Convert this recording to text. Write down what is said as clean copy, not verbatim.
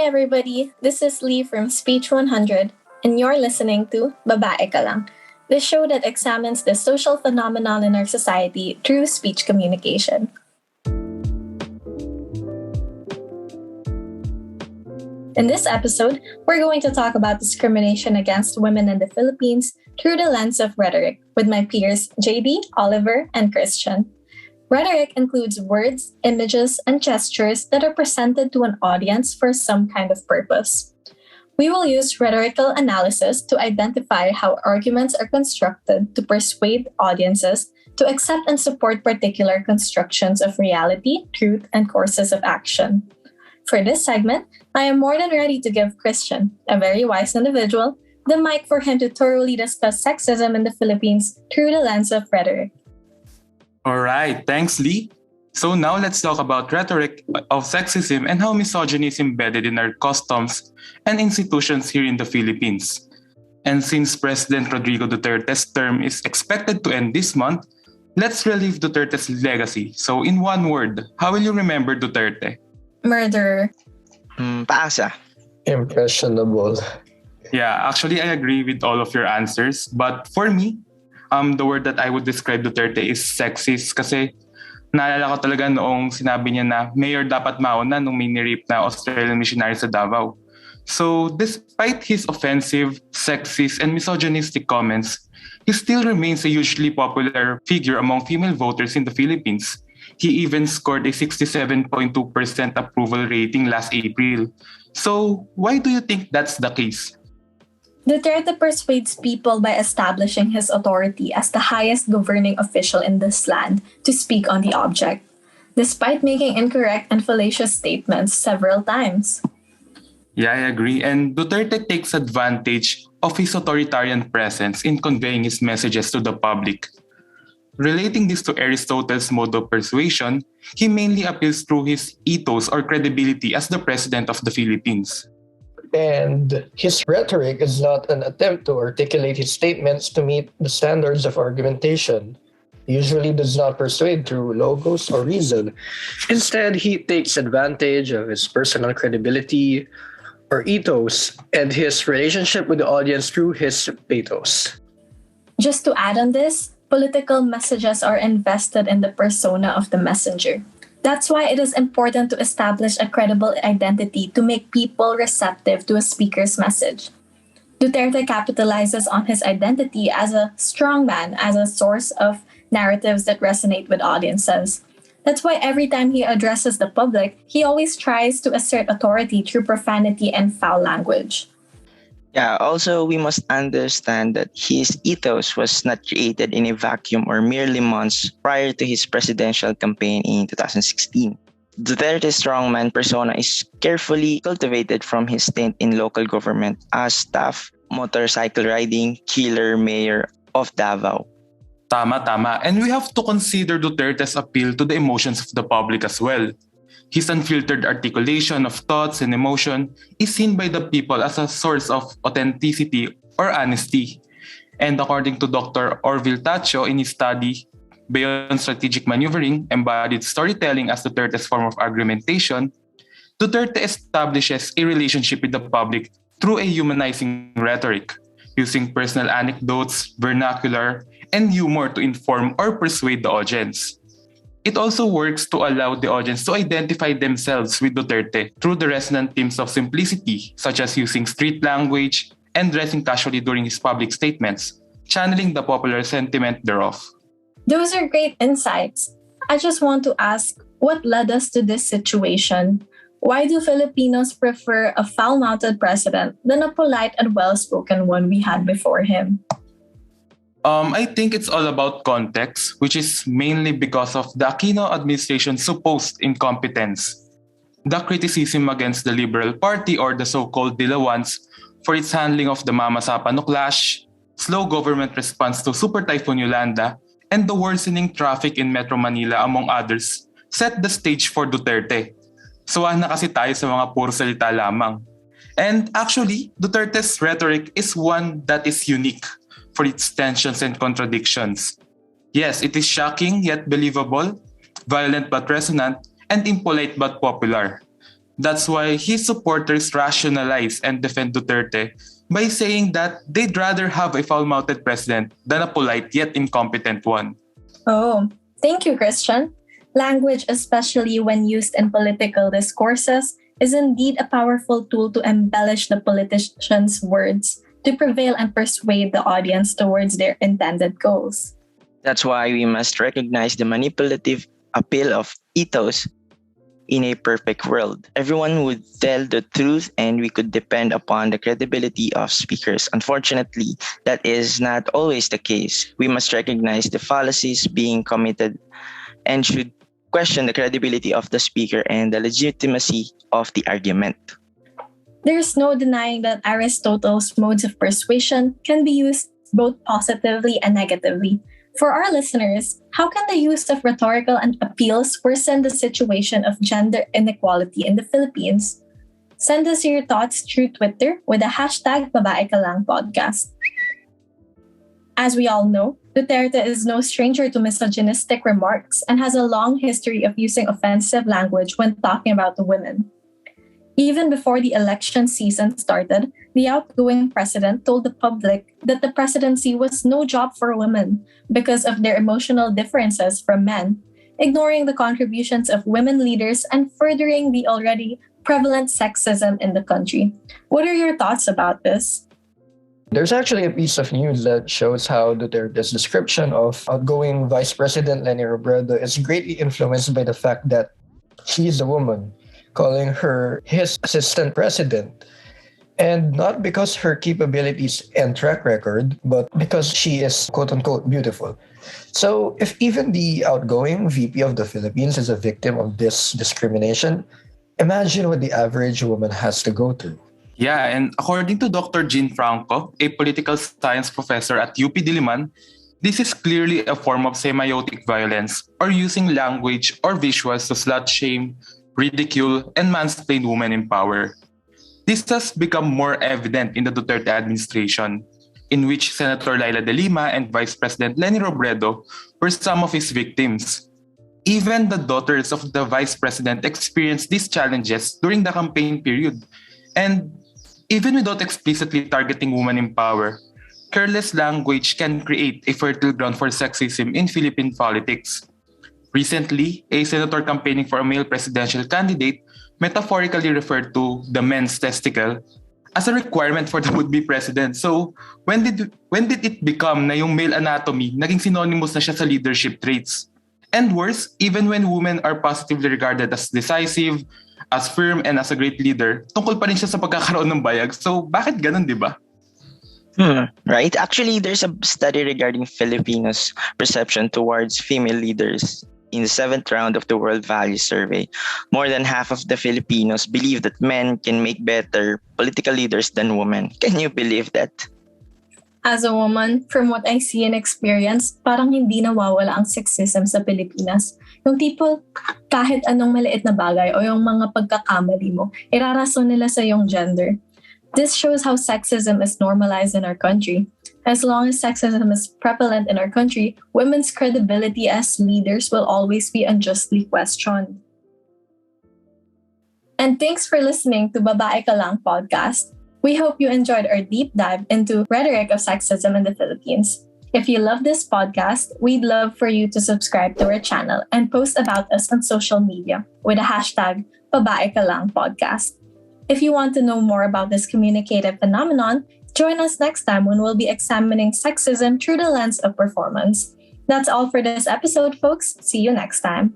everybody, this is Lee from Speech 100, and you're listening to Babae Ka Lang, the show that examines the social phenomenon in our society through speech communication. In this episode, we're going to talk about discrimination against women in the Philippines through the lens of rhetoric with my peers JD, Oliver, and Christian. Rhetoric includes words, images, and gestures that are presented to an audience for some kind of purpose. We will use rhetorical analysis to identify how arguments are constructed to persuade audiences to accept and support particular constructions of reality, truth, and courses of action. For this segment, I am more than ready to give Christian, a very wise individual, the mic for him to thoroughly discuss sexism in the Philippines through the lens of rhetoric. All right, thanks, Lee. So now let's talk about rhetoric of sexism and how misogyny is embedded in our customs and institutions here in the Philippines. And since President Rodrigo Duterte's term is expected to end this month, let's relive Duterte's legacy. So in one word, how will you remember Duterte? Murderer. Paasa. Impressionable. Yeah, actually I agree with all of your answers. But for me, the word that I would describe Duterte is sexist kasi naalala ko talaga noong sinabi niya na mayor dapat mauna nung may nirape na Australian missionary sa Davao. So despite his offensive, sexist, and misogynistic comments, he still remains a hugely popular figure among female voters in the Philippines. He even scored a 67.2% approval rating last April. So why do you think that's the case? Duterte persuades people by establishing his authority as the highest governing official in this land to speak on the object, despite making incorrect and fallacious statements several times. Yeah, I agree. And Duterte takes advantage of his authoritarian presence in conveying his messages to the public. Relating this to Aristotle's mode of persuasion, he mainly appeals through his ethos or credibility as the president of the Philippines. And his rhetoric is not an attempt to articulate his statements to meet the standards of argumentation. He usually does not persuade through logos or reason. Instead, he takes advantage of his personal credibility or ethos and his relationship with the audience through his pathos. Just to add on this, political messages are invested in the persona of the messenger. That's why it is important to establish a credible identity to make people receptive to a speaker's message. Duterte capitalizes on his identity as a strongman, as a source of narratives that resonate with audiences. That's why every time he addresses the public, he always tries to assert authority through profanity and foul language. Yeah, also we must understand that his ethos was not created in a vacuum or merely months prior to his presidential campaign in 2016. Duterte's strongman persona is carefully cultivated from his stint in local government as staff motorcycle riding killer mayor of Davao. Tama. And we have to consider Duterte's appeal to the emotions of the public as well. His unfiltered articulation of thoughts and emotion is seen by the people as a source of authenticity or honesty. And according to Dr. Orville Tacho in his study, Beyond Strategic Maneuvering, Embodied Storytelling as Duterte's Form of Argumentation, Duterte establishes a relationship with the public through a humanizing rhetoric, using personal anecdotes, vernacular, and humor to inform or persuade the audience. It also works to allow the audience to identify themselves with Duterte through the resonant themes of simplicity, such as using street language and dressing casually during his public statements, channeling the popular sentiment thereof. Those are great insights. I just want to ask, what led us to this situation? Why do Filipinos prefer a foul-mouthed president than a polite and well-spoken one we had before him? I think it's all about context, which is mainly because of the Aquino administration's supposed incompetence. The criticism against the Liberal Party or the so-called Dilawans for its handling of the Mama Sapano clash, slow government response to Super Typhoon Yolanda, and the worsening traffic in Metro Manila among others set the stage for Duterte. Suwan na kasi tayo sa mga puro salita lamang. And actually, Duterte's rhetoric is one that is unique for its tensions and contradictions. Yes, it is shocking yet believable, violent but resonant, and impolite but popular. That's why his supporters rationalize and defend Duterte by saying that they'd rather have a foul-mouthed president than a polite yet incompetent one. Oh, thank you, Christian. Language, especially when used in political discourses, is indeed a powerful tool to embellish the politician's words to prevail and persuade the audience towards their intended goals. That's why we must recognize the manipulative appeal of ethos. In a perfect world, everyone would tell the truth and we could depend upon the credibility of speakers. Unfortunately, that is not always the case. We must recognize the fallacies being committed and should question the credibility of the speaker and the legitimacy of the argument. There's no denying that Aristotle's modes of persuasion can be used both positively and negatively. For our listeners, how can the use of rhetorical and appeals worsen the situation of gender inequality in the Philippines? Send us your thoughts through Twitter with the hashtag Babae Ka Lang podcast. As we all know, Duterte is no stranger to misogynistic remarks and has a long history of using offensive language when talking about the women. Even before the election season started, the outgoing president told the public that the presidency was no job for women because of their emotional differences from men, ignoring the contributions of women leaders and furthering the already prevalent sexism in the country. What are your thoughts about this? There's actually a piece of news that shows how Duterte's description of outgoing Vice President Leni Robredo is greatly influenced by the fact that she is a woman, calling her his assistant president. And not because her capabilities and track record, but because she is quote unquote beautiful. So if even the outgoing VP of the Philippines is a victim of this discrimination, imagine what the average woman has to go through. Yeah, and according to Dr. Jean Franco, a political science professor at UP Diliman, this is clearly a form of semiotic violence or using language or visuals to slut shame, ridicule, and mansplain women in power. This has become more evident in the Duterte administration, in which Senator Laila de Lima and Vice President Leni Robredo were some of his victims. Even the daughters of the Vice President experienced these challenges during the campaign period. And even without explicitly targeting women in power, careless language can create a fertile ground for sexism in Philippine politics. Recently, a senator campaigning for a male presidential candidate metaphorically referred to the men's testicle as a requirement for the would-be president. So, when did it become na yung male anatomy naging synonymous na siya sa leadership traits? And worse, even when women are positively regarded as decisive, as firm, and as a great leader, tungkol pa rin siya sa pagkakaroon ng bayag. So, bakit ganun, di ba? Right. Actually, there's a study regarding Filipinos' perception towards female leaders. In the 7th round of the World Values Survey, more than half of the Filipinos believe that men can make better political leaders than women. Can you believe that? As a woman, from what I see and experience, parang hindi nawawala ang sexism sa Pilipinas. Yung tipo, kahit anong maliit na bagay o yung mga pagkakamali mo, irarason nila sa yung gender. This shows how sexism is normalized in our country. As long as sexism is prevalent in our country, women's credibility as leaders will always be unjustly questioned. And thanks for listening to Babae Ka Lang podcast. We hope you enjoyed our deep dive into Rhetoric of Sexism in the Philippines. If you love this podcast, we'd love for you to subscribe to our channel and post about us on social media with the hashtag Babae Ka Lang podcast. If you want to know more about this communicative phenomenon, join us next time when we'll be examining sexism through the lens of performance. That's all for this episode, folks. See you next time.